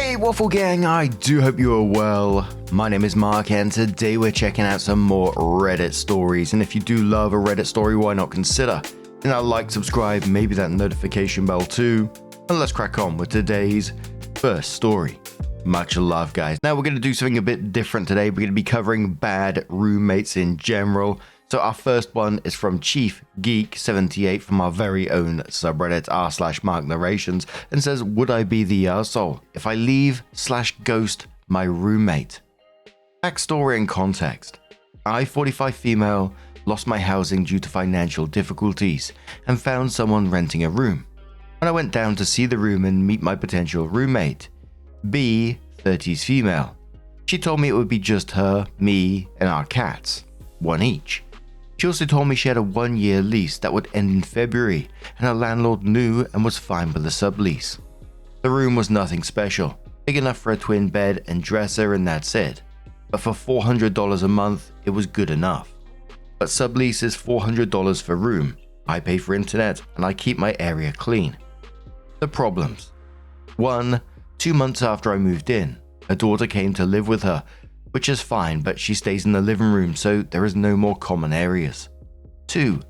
Hey Waffle Gang, I do hope you are well. My name is Mark and today we're checking out some more Reddit stories, and if you do love a Reddit story, why not consider? Like, subscribe, maybe that notification bell too, and let's crack on with today's first story. Much love, guys. Now we're going to do something a bit different today. We're going to be covering bad roommates in general. So our first one is from Chief Geek 78 from our very own subreddit r/Mark Narrations, and says, would I be the arsehole if I leave/ghost my roommate? Backstory and context. I, 45 female, lost my housing due to financial difficulties and found someone renting a room. When I went down to see the room and meet my potential roommate, B, 30s female, she told me it would be just her, me, and our cats, one each. She also told me she had a 1-year lease that would end in February, and her landlord knew and was fine with the sublease. The room was nothing special, big enough for a twin bed and dresser, and that's it. But for $400 a month, it was good enough. But sublease is $400 for room. I pay for internet, and I keep my area clean. The problems. 1. 2 months after I moved in, her daughter came to live with her, which is fine, but she stays in the living room, so there is no more common areas. 2.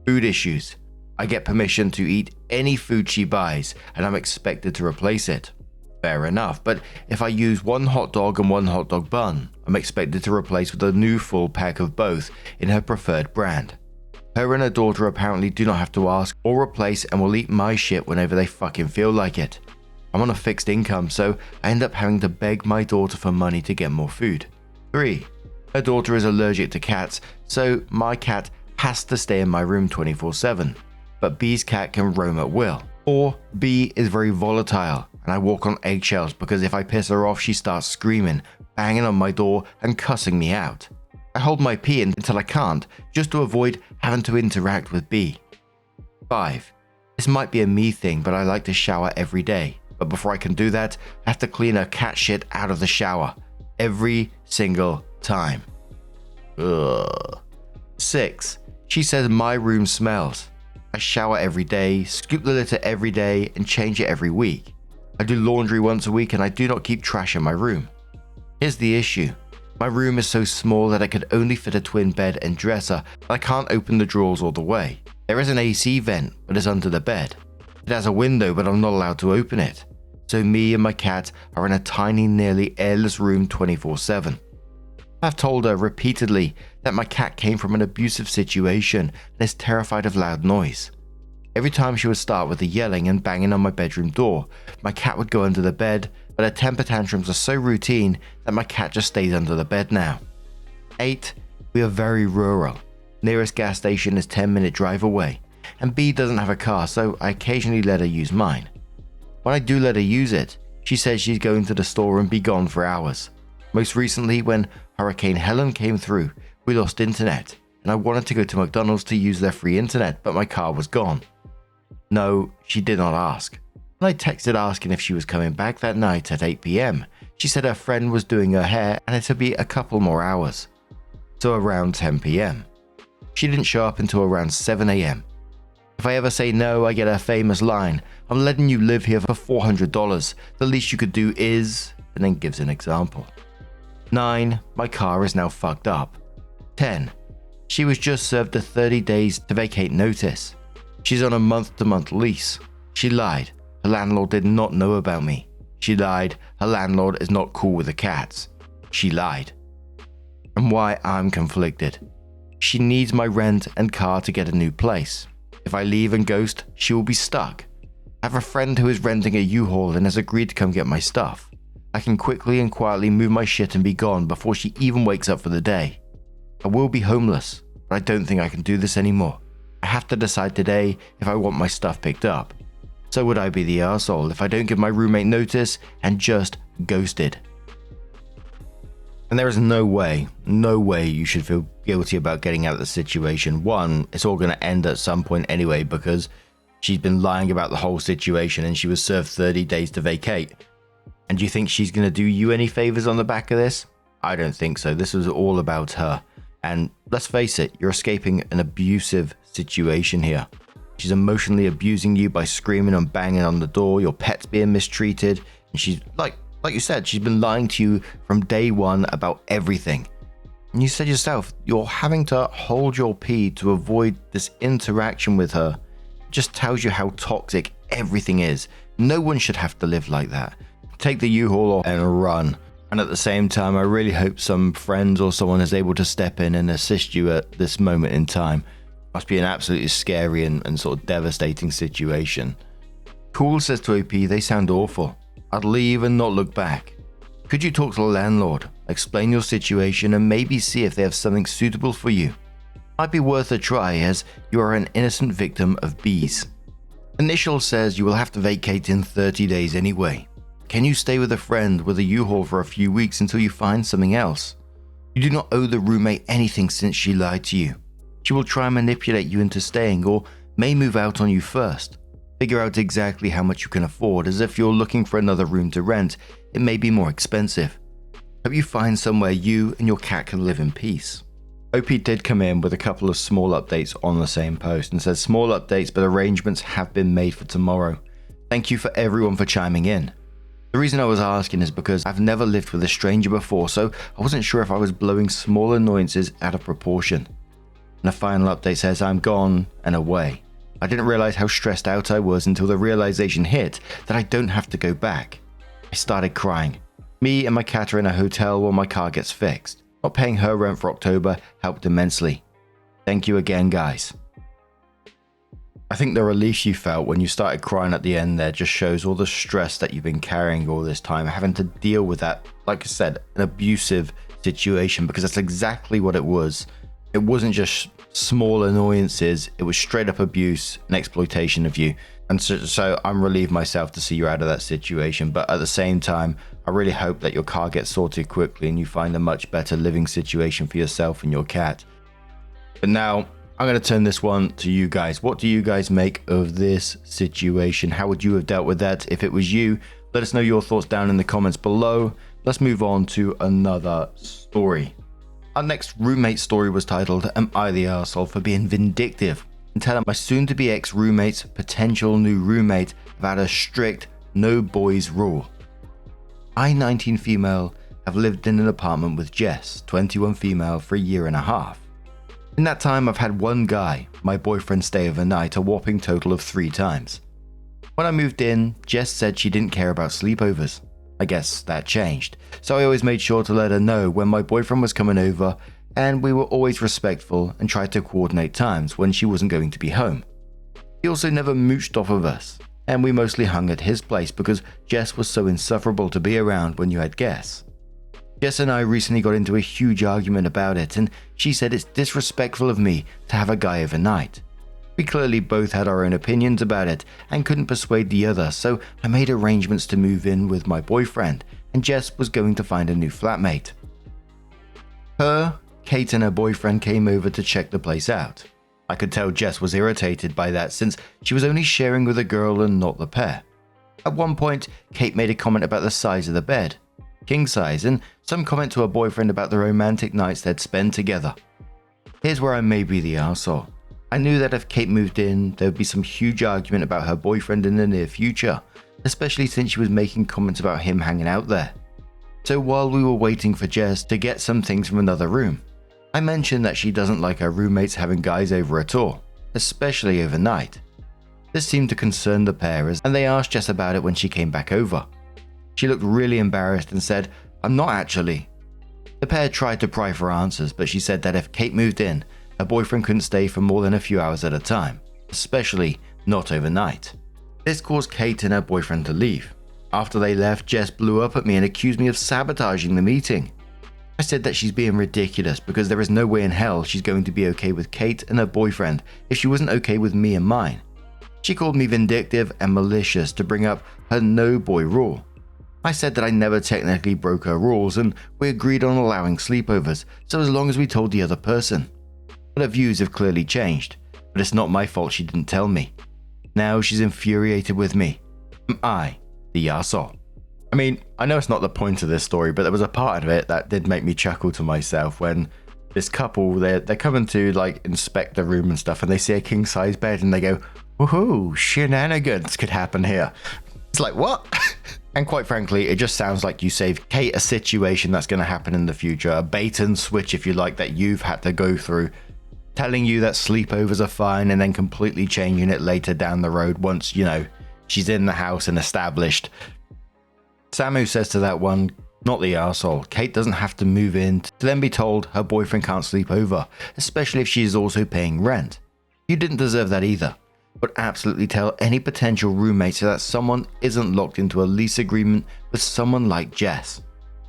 Food issues. I get permission to eat any food she buys, and I'm expected to replace it. Fair enough, but if I use one hot dog and one hot dog bun, I'm expected to replace with a new full pack of both in her preferred brand. Her and her daughter apparently do not have to ask or replace and will eat my shit whenever they fucking feel like it. I'm on a fixed income, so I end up having to beg my daughter for money to get more food. 3. Her daughter is allergic to cats, so my cat has to stay in my room 24/7, but B's cat can roam at will. 4. B is very volatile, and I walk on eggshells because if I piss her off, she starts screaming, banging on my door, and cussing me out. I hold my pee until I can't, just to avoid having to interact with B. 5. This might be a me thing, but I like to shower every day. But before I can do that, I have to clean her cat shit out of the shower. Every single time. Ugh. 6. She says my room smells. I shower every day, scoop the litter every day, and change it every week. I do laundry once a week and I do not keep trash in my room. Here's the issue. My room is so small that I could only fit a twin bed and dresser, and I can't open the drawers all the way. There is an AC vent, but it's under the bed. It has a window, but I'm not allowed to open it. So me and my cat are in a tiny, nearly airless room 24/7. I've told her repeatedly that my cat came from an abusive situation and is terrified of loud noise. Every time she would start with the yelling and banging on my bedroom door, my cat would go under the bed, but her temper tantrums are so routine that my cat just stays under the bed now. 8. We are very rural. Nearest gas station is 10-minute drive away, and B doesn't have a car, so I occasionally let her use mine. When I do let her use it, she says she's going to the store and be gone for hours. Most recently, when Hurricane Helen came through, we lost internet, and I wanted to go to McDonald's to use their free internet, but my car was gone. No, she did not ask. When I texted asking if she was coming back that night at 8 p.m, she said her friend was doing her hair and it would be a couple more hours. So around 10 p.m. She didn't show up until around 7 a.m. If I ever say no, I get her famous line, I'm letting you live here for $400. The least you could do is, and then gives an example. 9. My car is now fucked up. 10. She was just served a 30 days to vacate notice. She's on a month-to-month lease. She lied. Her landlord did not know about me. She lied. Her landlord is not cool with the cats. She lied. And why I'm conflicted. She needs my rent and car to get a new place. If I leave and ghost, she will be stuck. I have a friend who is renting a U-Haul and has agreed to come get my stuff. I can quickly and quietly move my shit and be gone before she even wakes up for the day. I will be homeless, but I don't think I can do this anymore. I have to decide today if I want my stuff picked up. So would I be the arsehole if I don't give my roommate notice and just ghosted? And there is no way you should feel guilty about getting out of the situation. 1, it's all going to end at some point anyway because she's been lying about the whole situation and she was served 30 days to vacate. And do you think she's going to do you any favors on the back of this? I don't think so. This was all about her. And let's face it, you're escaping an abusive situation here. She's emotionally abusing you by screaming and banging on the door, your pet's being mistreated, and she's like Like you said, she's been lying to you from day one about everything. And you said yourself, you're having to hold your pee to avoid this interaction with her. It just tells you how toxic everything is. No one should have to live like that. Take the U-Haul and run. And at the same time, I really hope some friends or someone is able to step in and assist you at this moment in time. Must be an absolutely scary and sort of devastating situation. Cool says to OP, they sound awful. I'd leave and not look back. Could you talk to the landlord, explain your situation, and maybe see if they have something suitable for you? Might be worth a try, as you are an innocent victim of bees. Initial says you will have to vacate in 30 days anyway. Can you stay with a friend with a U-Haul for a few weeks until you find something else? You do not owe the roommate anything since she lied to you. She will try and manipulate you into staying, or may move out on you first. Figure out exactly how much you can afford, as if you're looking for another room to rent, it may be more expensive. Hope you find somewhere you and your cat can live in peace. OP did come in with a couple of small updates on the same post and says small updates, but arrangements have been made for tomorrow. Thank you for everyone for chiming in. The reason I was asking is because I've never lived with a stranger before, so I wasn't sure if I was blowing small annoyances out of proportion. And the final update says I'm gone and away. I didn't realize how stressed out I was until the realization hit that I don't have to go back. I started crying. Me and my cat are in a hotel while my car gets fixed. Not paying her rent for October helped immensely. Thank you again, guys. I think the relief you felt when you started crying at the end there just shows all the stress that you've been carrying all this time, having to deal with that, like I said, an abusive situation, because that's exactly what it was. It wasn't just small annoyances, it was straight up abuse and exploitation of you. And so I'm relieved myself to see you out of that situation, but at the same time, I really hope that your car gets sorted quickly and you find a much better living situation for yourself and your cat. But now, I'm going to turn this one to you guys. What do you guys make of this situation? How would you have dealt with that if it was you? Let us know your thoughts down in the comments below. Let's move on to another story. Our next roommate story was titled, Am I the Arsehole for Being Vindictive? And telling my soon-to-be ex-roommate's potential new roommate about a strict no boys rule. I, 19 female, have lived in an apartment with Jess, 21 female, for a year and a half. In that time, I've had one guy, my boyfriend, stay overnight a whopping total of 3 times. When I moved in, Jess said she didn't care about sleepovers. I guess that changed, so I always made sure to let her know when my boyfriend was coming over, and we were always respectful and tried to coordinate times when she wasn't going to be home. He also never mooched off of us, and we mostly hung at his place because Jess was so insufferable to be around when you had guests. Jess and I recently got into a huge argument about it, and she said it's disrespectful of me to have a guy overnight. We clearly both had our own opinions about it and couldn't persuade the other, so I made arrangements to move in with my boyfriend, and Jess was going to find a new flatmate. Kate and her boyfriend came over to check the place out. I could tell Jess was irritated by that since she was only sharing with a girl and not the pair. At one point, Kate made a comment about the size of the bed, king size, and some comment to her boyfriend about the romantic nights they'd spend together. Here's where I may be the arsehole. I knew that if Kate moved in, there would be some huge argument about her boyfriend in the near future, especially since she was making comments about him hanging out there. So while we were waiting for Jess to get some things from another room, I mentioned that she doesn't like her roommates having guys over at all, especially overnight. This seemed to concern the pair, and they asked Jess about it when she came back over. She looked really embarrassed and said, I'm not actually. The pair tried to pry for answers, but she said that if Kate moved in, her boyfriend couldn't stay for more than a few hours at a time, especially not overnight. This caused Kate and her boyfriend to leave. After they left, Jess blew up at me and accused me of sabotaging the meeting. I said that she's being ridiculous because there is no way in hell she's going to be okay with Kate and her boyfriend if she wasn't okay with me and mine. She called me vindictive and malicious to bring up her no boy rule. I said that I never technically broke her rules and we agreed on allowing sleepovers, so as long as we told the other person. But her views have clearly changed, but it's not my fault she didn't tell me. Now she's infuriated with me. Am I the arsehole? I mean, I know it's not the point of this story, but there was a part of it that did make me chuckle to myself when this couple, they're coming to like inspect the room and stuff, and they see a king size bed and they go, woohoo, shenanigans could happen here. It's like, what? And quite frankly, it just sounds like you saved Kate a situation that's going to happen in the future, a bait and switch if you like that you've had to go through, telling you that sleepovers are fine and then completely changing it later down the road once, she's in the house and established. Samu says to that one, not the arsehole. Kate doesn't have to move in to then be told her boyfriend can't sleep over, especially if she is also paying rent. You didn't deserve that either. But absolutely tell any potential roommates so that someone isn't locked into a lease agreement with someone like Jess.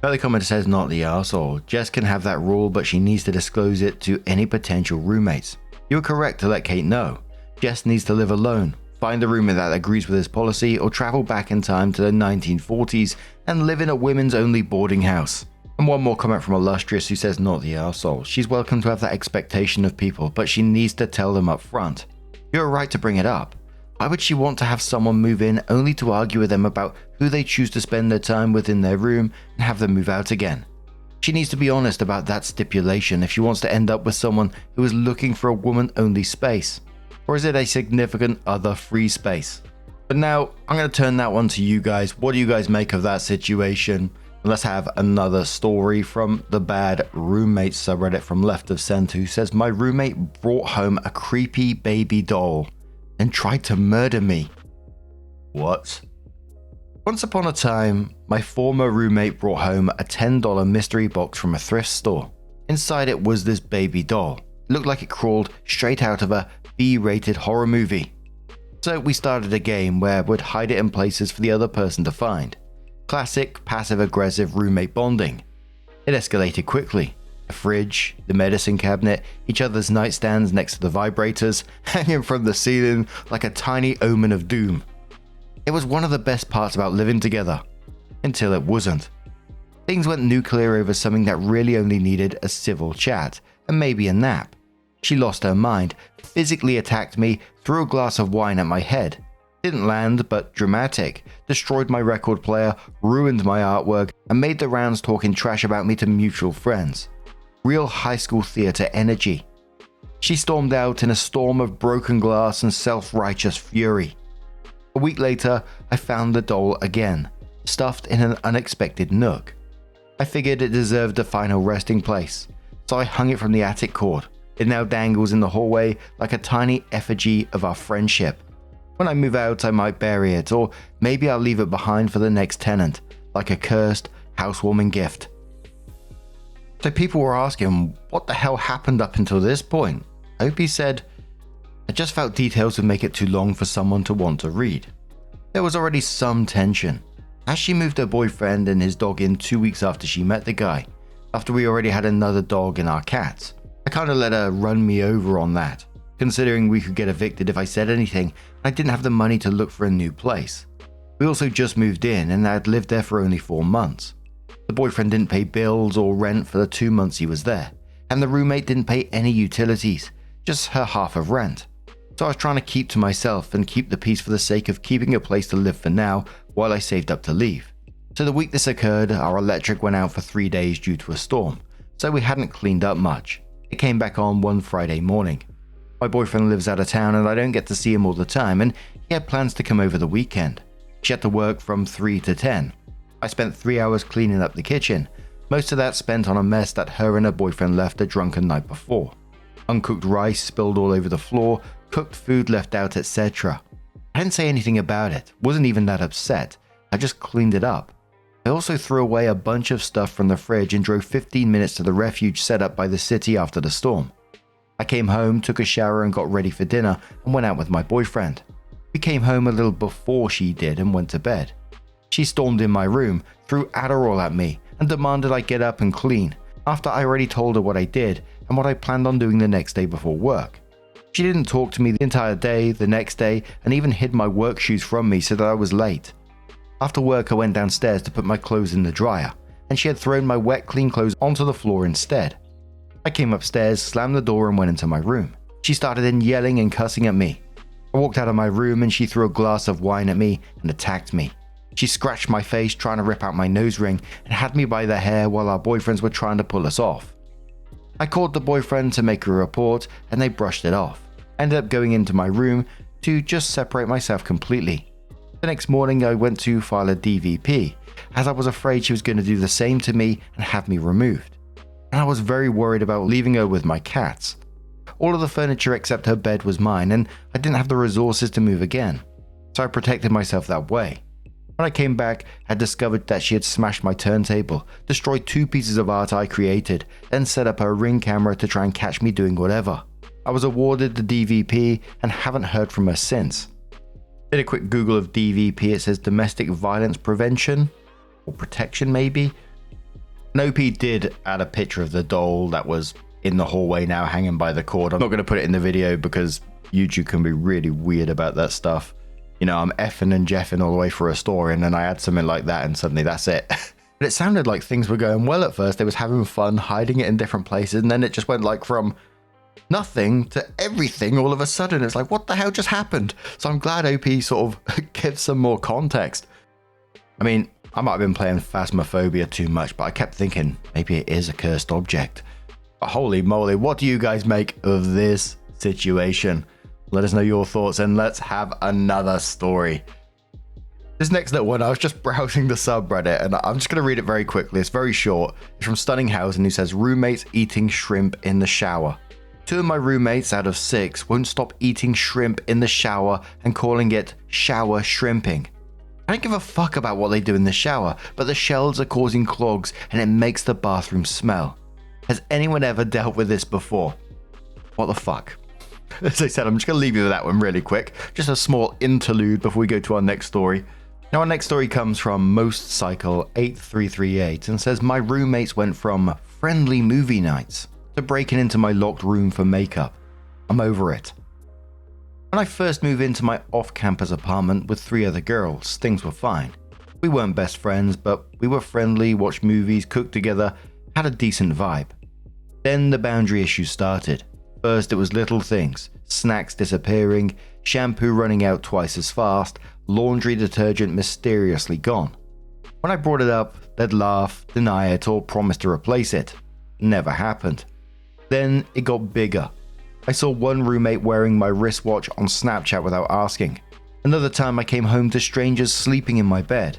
Another commenter says not the arsehole. Jess can have that rule, but she needs to disclose it to any potential roommates. You are correct to let Kate know. Jess needs to live alone, find a roommate that agrees with his policy, or travel back in time to the 1940s and live in a women's only boarding house. And one more comment from Illustrious who says not the arsehole. She's welcome to have that expectation of people, but she needs to tell them up front. You're right to bring it up. Why would she want to have someone move in only to argue with them about who they choose to spend their time with in their room and have them move out again? She needs to be honest about that stipulation if she wants to end up with someone who is looking for a woman-only space. Or is it a significant other free space? But now, I'm going to turn that one to you guys. What do you guys make of that situation? And let's have another story from the Bad Roommate subreddit from Left of Center, who says, my roommate brought home a creepy baby doll and tried to murder me. What? Once upon a time, my former roommate brought home a $10 mystery box from a thrift store. Inside it was this baby doll. It looked like it crawled straight out of a B-rated horror movie. So we started a game where we'd hide it in places for the other person to find. Classic passive-aggressive roommate bonding. It escalated quickly. The fridge, the medicine cabinet, each other's nightstands next to the vibrators, hanging from the ceiling like a tiny omen of doom. It was one of the best parts about living together. Until it wasn't. Things went nuclear over something that really only needed a civil chat, and maybe a nap. She lost her mind, physically attacked me, threw a glass of wine at my head. Didn't land, but dramatic. Destroyed my record player, ruined my artwork, and made the rounds talking trash about me to mutual friends. Real high school theater energy. She stormed out in a storm of broken glass and self-righteous fury. A week later, I found the doll again, stuffed in an unexpected nook. I figured it deserved a final resting place, so I hung it from the attic cord. It now dangles in the hallway like a tiny effigy of our friendship. When I move out, I might bury it, or maybe I'll leave it behind for the next tenant, like a cursed, housewarming gift. So people were asking, what the hell happened up until this point? Opie said, I just felt details would make it too long for someone to want to read. There was already some tension, as she moved her boyfriend and his dog in 2 weeks after she met the guy, after we already had another dog and our cats. I kinda let her run me over on that, considering we could get evicted if I said anything, and I didn't have the money to look for a new place. We also just moved in and I had lived there for only 4 months. The boyfriend didn't pay bills or rent for the 2 months he was there, and the roommate didn't pay any utilities, just her half of rent. So I was trying to keep to myself and keep the peace for the sake of keeping a place to live for now while I saved up to leave. So the week this occurred, our electric went out for 3 days due to a storm, so we hadn't cleaned up much. It came back on one Friday morning. My boyfriend lives out of town and I don't get to see him all the time, and he had plans to come over the weekend. She had to work from 3 to 10. I spent 3 hours cleaning up the kitchen, most of that spent on a mess that her and her boyfriend left a drunken night before. Uncooked rice spilled all over the floor, cooked food left out, etc. I didn't say anything about it, wasn't even that upset, I just cleaned it up. I also threw away a bunch of stuff from the fridge and drove 15 minutes to the refuge set up by the city after the storm. I came home, took a shower and got ready for dinner and went out with my boyfriend. We came home a little before she did and went to bed. She stormed in my room, threw Adderall at me and demanded I get up and clean, after I already told her what I did and what I planned on doing the next day before work. She didn't talk to me the entire day, the next day, and even hid my work shoes from me so that I was late. After work, I went downstairs to put my clothes in the dryer, and she had thrown my wet, clean clothes onto the floor instead. I came upstairs, slammed the door, and went into my room. She started in yelling and cussing at me. I walked out of my room and she threw a glass of wine at me and attacked me. She scratched my face trying to rip out my nose ring and had me by the hair while our boyfriends were trying to pull us off. I called the boyfriend to make a report and they brushed it off. I ended up going into my room to just separate myself completely. The next morning I went to file a DVP, as I was afraid she was going to do the same to me and have me removed. And I was very worried about leaving her with my cats. All of the furniture except her bed was mine, and I didn't have the resources to move again, so I protected myself that way. When I came back, I discovered that she had smashed my turntable, destroyed 2 pieces of art I created, then set up her Ring camera to try and catch me doing whatever. I was awarded the DVP and haven't heard from her since. Did a quick Google of DVP, it says domestic violence prevention, or protection maybe. And OP did add a picture of the doll that was in the hallway now hanging by the cord. I'm not going to put it in the video because YouTube can be really weird about that stuff. You know, I'm effing and jeffing all the way for a story and then I add something like that and suddenly that's it. But it sounded like things were going well at first. They was having fun, hiding it in different places, and then it just went like from nothing to everything all of a sudden. It's like, what the hell just happened? So I'm glad OP sort of gives some more context. I mean, I might have been playing Phasmophobia too much, but I kept thinking maybe it is a cursed object. But holy moly, what do you guys make of this situation? Let us know your thoughts and let's have another story. This next little one, I was just browsing the subreddit and I'm just going to read it very quickly. It's very short. It's from Stunninghausen, who says, roommates eating shrimp in the shower. 2 of my roommates out of 6 won't stop eating shrimp in the shower and calling it shower shrimping. I don't give a fuck about what they do in the shower, but the shells are causing clogs and it makes the bathroom smell. Has anyone ever dealt with this before? What the fuck? As I said, I'm just going to leave you with that one really quick. Just a small interlude before we go to our next story. Now, our next story comes from MostCycle8338 and says, my roommates went from friendly movie nights to breaking into my locked room for makeup. I'm over it. When I first moved into my off-campus apartment with 3 other girls, things were fine. We weren't best friends, but we were friendly, watched movies, cooked together, had a decent vibe. Then the boundary issues started. First it was little things, snacks disappearing, shampoo running out twice as fast, laundry detergent mysteriously gone. When I brought it up, they'd laugh, deny it, or promise to replace it. Never happened. Then it got bigger. I saw one roommate wearing my wristwatch on Snapchat without asking. Another time I came home to strangers sleeping in my bed.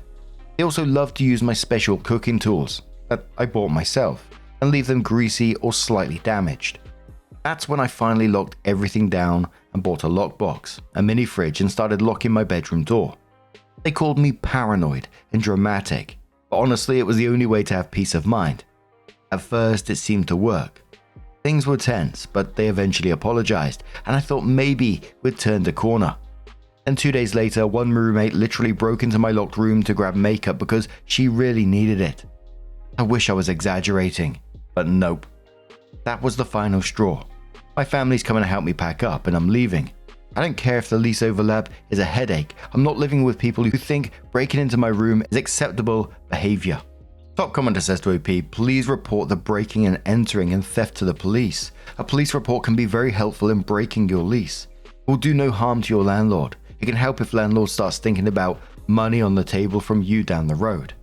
They also loved to use my special cooking tools that I bought myself and leave them greasy or slightly damaged. That's when I finally locked everything down and bought a lockbox, a mini fridge, and started locking my bedroom door. They called me paranoid and dramatic, but honestly it was the only way to have peace of mind. At first it seemed to work. Things were tense, but they eventually apologized, and I thought maybe we'd turned a corner. And 2 days later, one roommate literally broke into my locked room to grab makeup because she really needed it. I wish I was exaggerating, but nope. That was the final straw. My family's coming to help me pack up and I'm leaving. I don't care if the lease overlap is a headache. I'm not living with people who think breaking into my room is acceptable behavior. Top commenter says to OP, please report the breaking and entering and theft to the police. A police report can be very helpful in breaking your lease. It will do no harm to your landlord. It can help if landlord starts thinking about money on the table from you down the road.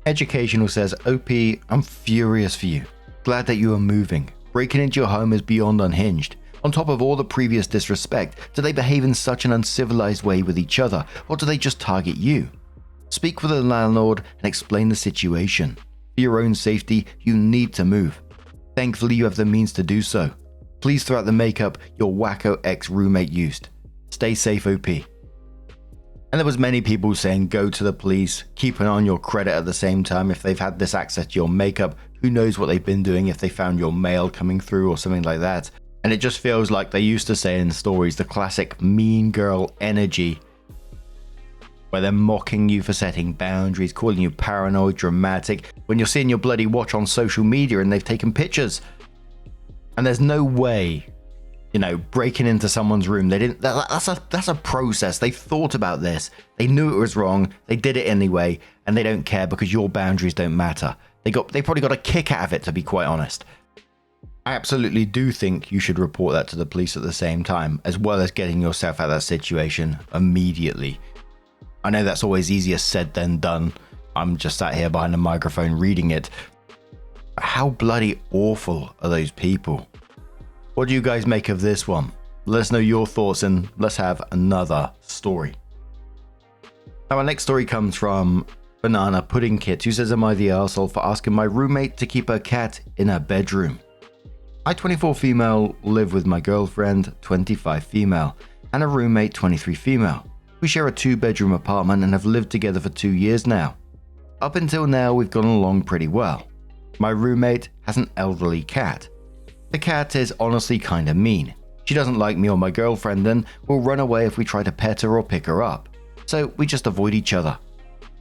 Educational says, OP, I'm furious for you. Glad that you are moving. Breaking into your home is beyond unhinged. On top of all the previous disrespect, do they behave in such an uncivilized way with each other, or do they just target you? Speak with the landlord and explain the situation. For your own safety, you need to move. Thankfully, you have the means to do so. Please throw out the makeup your wacko ex-roommate used. Stay safe, OP. And there was many people saying go to the police, keep an eye on your credit at the same time. If they've had this access to your makeup, who knows what they've been doing if they found your mail coming through or something like that. And it just feels like they used to say in stories, the classic mean girl energy, where they're mocking you for setting boundaries, calling you paranoid, dramatic, when you're seeing your bloody watch on social media and they've taken pictures. And there's no way, you know, breaking into someone's room. They didn't. That's a process. They've thought about this. They knew it was wrong. They did it anyway, and they don't care because your boundaries don't matter. They probably got a kick out of it, to be quite honest. I absolutely do think you should report that to the police at the same time, as well as getting yourself out of that situation immediately. I know that's always easier said than done. I'm just sat here behind a microphone reading it. But how bloody awful are those people? What do you guys make of this one? Let us know your thoughts and let's have another story. Now, our next story comes from Banana Pudding Kit, who says, am I the arsehole for asking my roommate to keep her cat in her bedroom? I, 24 female, live with my girlfriend, 25 female, and a roommate, 23 female. We share a 2-bedroom apartment and have lived together for 2 years now. Up until now, we've gone along pretty well. My roommate has an elderly cat. The cat is honestly kinda mean. She doesn't like me or my girlfriend and will run away if we try to pet her or pick her up. So we just avoid each other.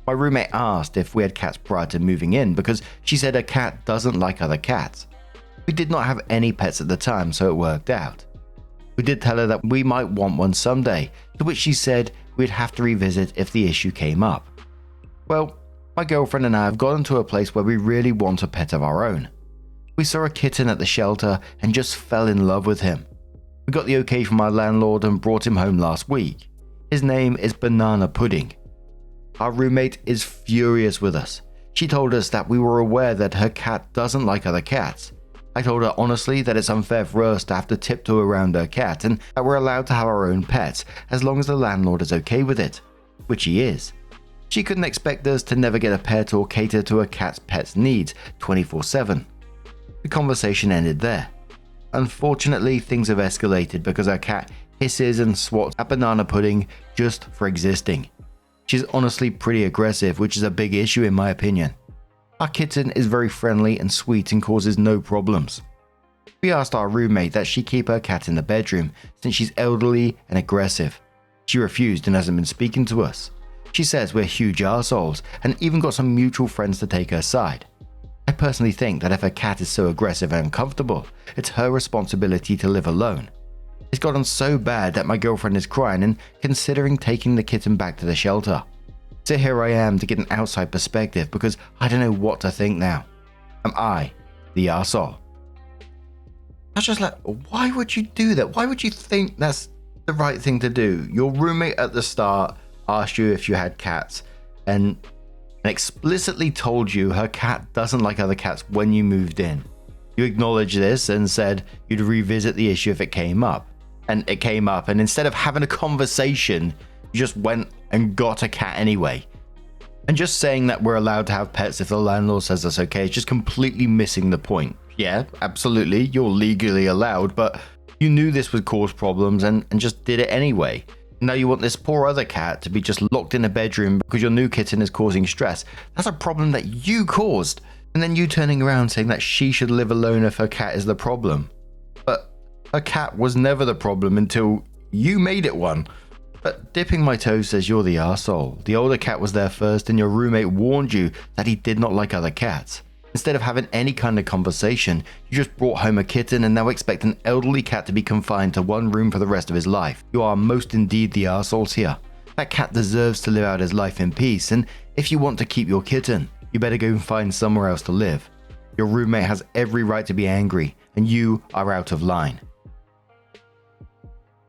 My roommate asked if we had cats prior to moving in because she said her cat doesn't like other cats. We did not have any pets at the time, so it worked out. We did tell her that we might want one someday, to which she said we'd have to revisit if the issue came up. Well, my girlfriend and I have gotten to a place where we really want a pet of our own. We saw a kitten at the shelter and just fell in love with him. We got the okay from our landlord and brought him home last week. His name is Banana Pudding. Our roommate is furious with us. She told us that we were aware that her cat doesn't like other cats. I told her honestly that it's unfair for us to have to tiptoe around her cat and that we're allowed to have our own pets as long as the landlord is okay with it, which he is. She couldn't expect us to never get a pet or cater to a cat's pet's needs 24/7. The conversation ended there. Unfortunately, things have escalated because our cat hisses and swats at Banana Pudding just for existing. She's honestly pretty aggressive, which is a big issue in my opinion. Our kitten is very friendly and sweet and causes no problems. We asked our roommate that she keep her cat in the bedroom since she's elderly and aggressive. She refused and hasn't been speaking to us. She says we're huge arseholes and even got some mutual friends to take her side. I personally think that if her cat is so aggressive and uncomfortable, it's her responsibility to live alone. It's gotten so bad that my girlfriend is crying and considering taking the kitten back to the shelter. So here I am to get an outside perspective because I don't know what to think now. Am I the arsehole? I was just like, why would you do that? Why would you think that's the right thing to do? Your roommate at the start asked you if you had cats and explicitly told you her cat doesn't like other cats when you moved in. You acknowledged this and said you'd revisit the issue if it came up. And it came up, and instead of having a conversation, you just went and got a cat anyway. And just saying that we're allowed to have pets if the landlord says that's okay is just completely missing the point. Yeah, absolutely, you're legally allowed, but you knew this would cause problems and just did it anyway. Now you want this poor other cat to be just locked in a bedroom because your new kitten is causing stress. That's a problem that you caused. And then you turning around saying that she should live alone if her cat is the problem. But her cat was never the problem until you made it one. But Dipping My Toes says you're the arsehole. The older cat was there first and your roommate warned you that he did not like other cats. Instead of having any kind of conversation, you just brought home a kitten and now expect an elderly cat to be confined to one room for the rest of his life. You are most indeed the arseholes here. That cat deserves to live out his life in peace, and if you want to keep your kitten, you better go and find somewhere else to live. Your roommate has every right to be angry, and you are out of line.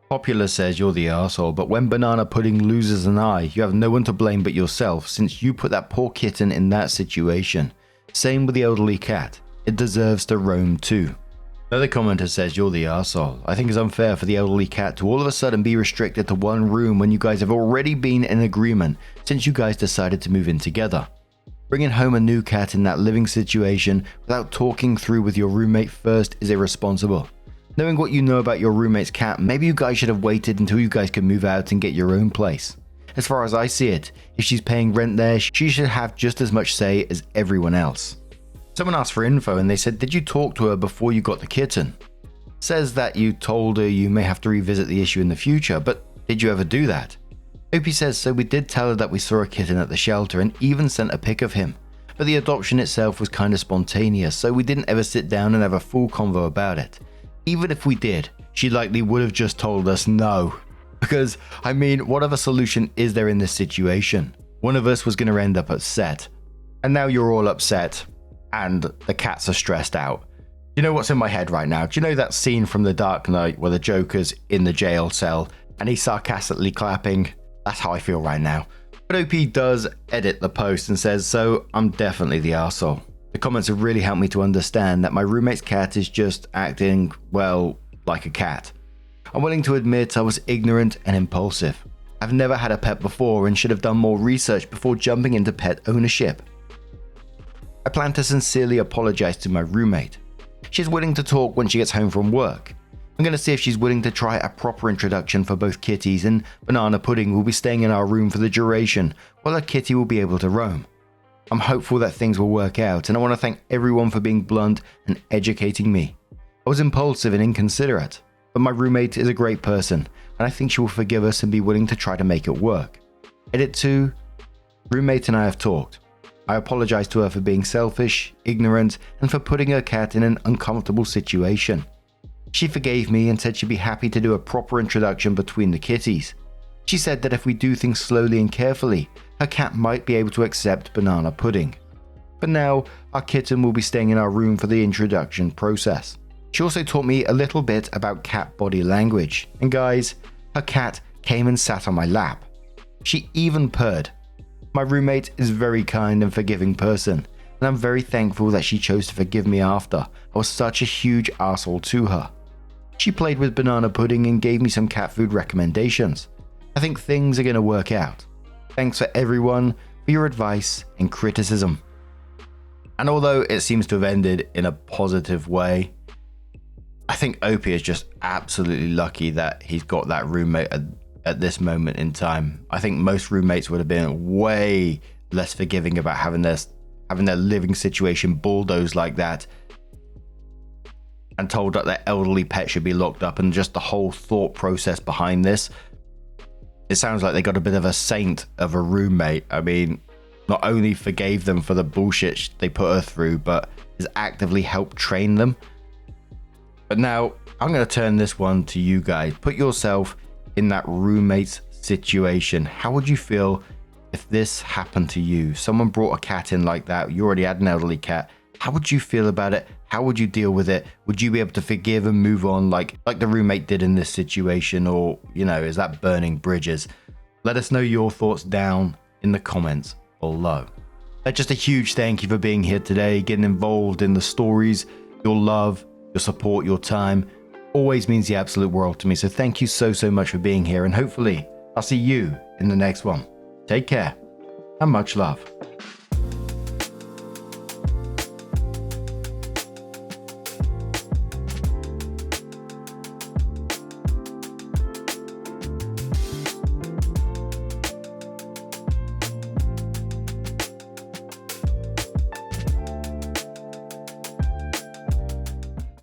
Popular says you're the arsehole, but when Banana Pudding loses an eye, you have no one to blame but yourself since you put that poor kitten in that situation. Same with the elderly cat. It deserves to roam too. Another commenter says you're the arsehole. I think it's unfair for the elderly cat to all of a sudden be restricted to one room when you guys have already been in agreement since you guys decided to move in together. Bringing home a new cat in that living situation without talking through with your roommate first is irresponsible. Knowing what you know about your roommate's cat, maybe you guys should have waited until you guys could move out and get your own place. As far as I see it, if she's paying rent there, she should have just as much say as everyone else. Someone asked for info and they said, did you talk to her before you got the kitten? Says that you told her you may have to revisit the issue in the future, but did you ever do that? Opie says, so we did tell her that we saw a kitten at the shelter and even sent a pic of him. But the adoption itself was kind of spontaneous, so we didn't ever sit down and have a full convo about it. Even if we did, she likely would have just told us no. Because, I mean, what other solution is there in this situation? One of us was going to end up upset. And now you're all upset. And the cats are stressed out. You know what's in my head right now? Do you know that scene from The Dark Knight where the Joker's in the jail cell and he's sarcastically clapping? That's how I feel right now. But OP does edit the post and says, so I'm definitely the arsehole. The comments have really helped me to understand that my roommate's cat is just acting, well, like a cat. I'm willing to admit I was ignorant and impulsive. I've never had a pet before and should have done more research before jumping into pet ownership. I plan to sincerely apologize to my roommate. She's willing to talk when she gets home from work. I'm going to see if she's willing to try a proper introduction for both kitties, and Banana Pudding will be staying in our room for the duration, while a kitty will be able to roam. I'm hopeful that things will work out, and I want to thank everyone for being blunt and educating me. I was impulsive and inconsiderate, but my roommate is a great person, and I think she will forgive us and be willing to try to make it work. Edit 2. Roommate and I have talked. I apologize to her for being selfish, ignorant, and for putting her cat in an uncomfortable situation. She forgave me and said she'd be happy to do a proper introduction between the kitties. She said that if we do things slowly and carefully, her cat might be able to accept Banana Pudding. But now, our kitten will be staying in our room for the introduction process. She also taught me a little bit about cat body language, and guys, her cat came and sat on my lap. She even purred. My roommate is a very kind and forgiving person, and I'm very thankful that she chose to forgive me after I was such a huge asshole to her. She played with Banana Pudding and gave me some cat food recommendations. I think things are going to work out. Thanks for everyone for your advice and criticism. And although it seems to have ended in a positive way, I think Opie is just absolutely lucky that he's got that roommate at this moment in time. I think most roommates would have been way less forgiving about having their living situation bulldozed like that and told that their elderly pet should be locked up, and just the whole thought process behind this. It sounds like they got a bit of a saint of a roommate. I mean, not only forgave them for the bullshit they put her through, but has actively helped train them. But now, I'm going to turn this one to you guys. Put yourself in that roommate's situation. How would you feel if this happened to you? Someone brought a cat in like that. You already had an elderly cat. How would you feel about it? How would you deal with it? Would you be able to forgive and move on like the roommate did in this situation? Or, is that burning bridges? Let us know your thoughts down in the comments below. Just a huge thank you for being here today, getting involved in the stories. Your love, your support, your time always means the absolute world to me. So thank you so much for being here, and hopefully I'll see you in the next one. Take care and much love.